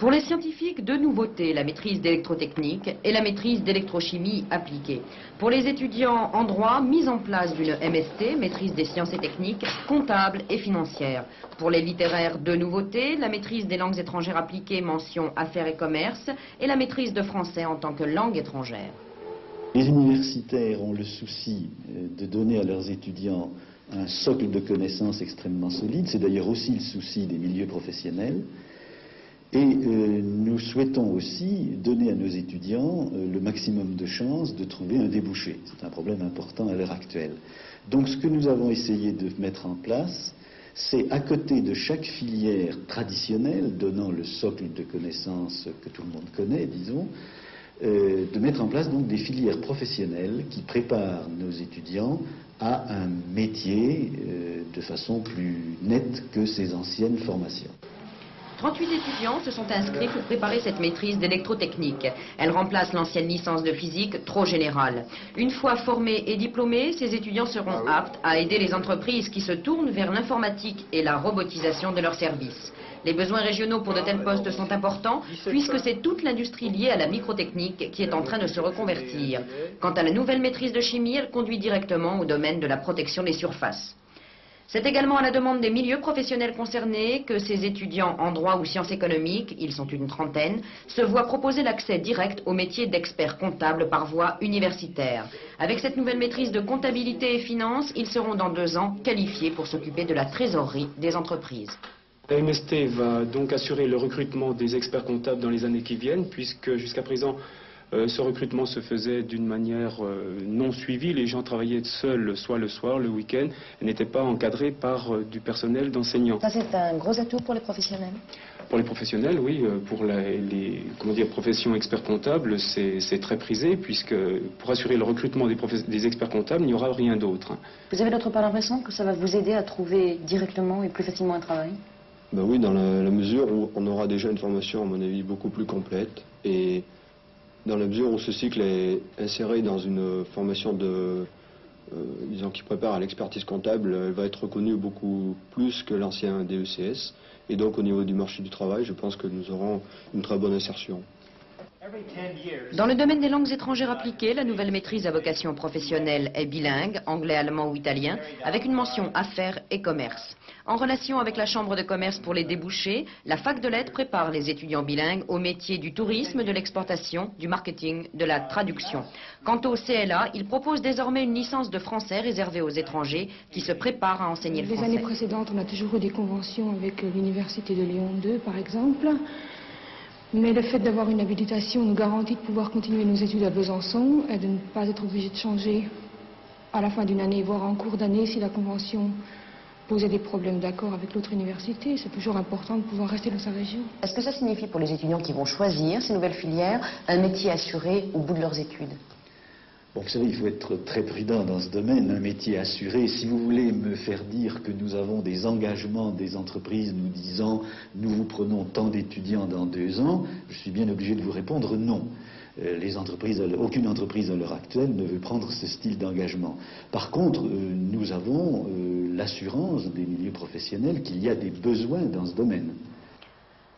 Pour les scientifiques, deux nouveautés, la maîtrise d'électrotechnique et la maîtrise d'électrochimie appliquée. Pour les étudiants en droit, mise en place d'une MST, maîtrise des sciences et techniques, comptable et financière. Pour les littéraires, deux nouveautés, la maîtrise des langues étrangères appliquées, mention affaires et commerce, et la maîtrise de français en tant que langue étrangère. Les universitaires ont le souci de donner à leurs étudiants un socle de connaissances extrêmement solide. C'est d'ailleurs aussi le souci des milieux professionnels. Et nous souhaitons aussi donner à nos étudiants le maximum de chances de trouver un débouché. C'est un problème important à l'heure actuelle. Donc ce que nous avons essayé de mettre en place, c'est à côté de chaque filière traditionnelle, donnant le socle de connaissances que tout le monde connaît, disons, de mettre en place donc des filières professionnelles qui préparent nos étudiants à un métier de façon plus nette que ces anciennes formations. 38 étudiants se sont inscrits pour préparer cette maîtrise d'électrotechnique. Elle remplace l'ancienne licence de physique trop générale. Une fois formés et diplômés, ces étudiants seront aptes à aider les entreprises qui se tournent vers l'informatique et la robotisation de leurs services. Les besoins régionaux pour de tels postes sont importants puisque c'est toute l'industrie liée à la microtechnique qui est en train de se reconvertir. Quant à la nouvelle maîtrise de chimie, elle conduit directement au domaine de la protection des surfaces. C'est également à la demande des milieux professionnels concernés que ces étudiants en droit ou sciences économiques, ils sont une trentaine, se voient proposer l'accès direct au métier d'expert comptable par voie universitaire. Avec cette nouvelle maîtrise de comptabilité et finance, ils seront dans 2 ans qualifiés pour s'occuper de la trésorerie des entreprises. La MST va donc assurer le recrutement des experts comptables dans les années qui viennent, puisque jusqu'à présent, ce recrutement se faisait d'une manière non suivie. Les gens travaillaient seuls, soit le soir, le week-end, et n'étaient pas encadrés par du personnel d'enseignants. Ça, c'est un gros atout pour les professionnels? Pour les professionnels, oui. Pour les professions experts comptables, c'est très prisé, puisque pour assurer le recrutement des experts comptables, il n'y aura rien d'autre. Vous avez d'autre part l'impression que ça va vous aider à trouver directement et plus facilement un travail? Ben oui, dans la mesure où on aura déjà une formation, à mon avis, beaucoup plus complète, et dans la mesure où ce cycle est inséré dans une formation disons, qui prépare à l'expertise comptable, elle va être reconnue beaucoup plus que l'ancien DECS. Et donc au niveau du marché du travail, je pense que nous aurons une très bonne insertion. Dans le domaine des langues étrangères appliquées, la nouvelle maîtrise à vocation professionnelle est bilingue, anglais, allemand ou italien, avec une mention affaires et commerce. En relation avec la Chambre de commerce pour les débouchés, la fac de lettres prépare les étudiants bilingues au métier du tourisme, de l'exportation, du marketing, de la traduction. Quant au CLA, il propose désormais une licence de français réservée aux étrangers qui se préparent à enseigner le français. Les années précédentes, on a toujours eu des conventions avec l'Université de Lyon 2, par exemple. Mais le fait d'avoir une habilitation nous garantit de pouvoir continuer nos études à Besançon et de ne pas être obligé de changer à la fin d'une année, voire en cours d'année, si la convention posait des problèmes d'accord avec l'autre université. C'est toujours important de pouvoir rester dans sa région. Est-ce que ça signifie pour les étudiants qui vont choisir ces nouvelles filières un métier assuré au bout de leurs études? Bon, vous savez, il faut être très prudent dans ce domaine, un métier assuré. Si vous voulez me faire dire que nous avons des engagements des entreprises nous disant « nous vous prenons tant d'étudiants dans 2 ans », je suis bien obligé de vous répondre non. Aucune entreprise à l'heure actuelle ne veut prendre ce style d'engagement. Par contre, nous avons l'assurance des milieux professionnels qu'il y a des besoins dans ce domaine.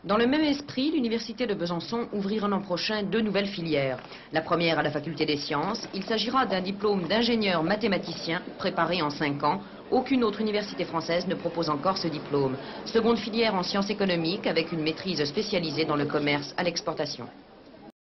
Dans le même esprit, l'Université de Besançon ouvrira l'an prochain 2 nouvelles filières. La première à la Faculté des Sciences, il s'agira d'un diplôme d'ingénieur mathématicien préparé en 5 ans. Aucune autre université française ne propose encore ce diplôme. Seconde filière en sciences économiques avec une maîtrise spécialisée dans le commerce à l'exportation.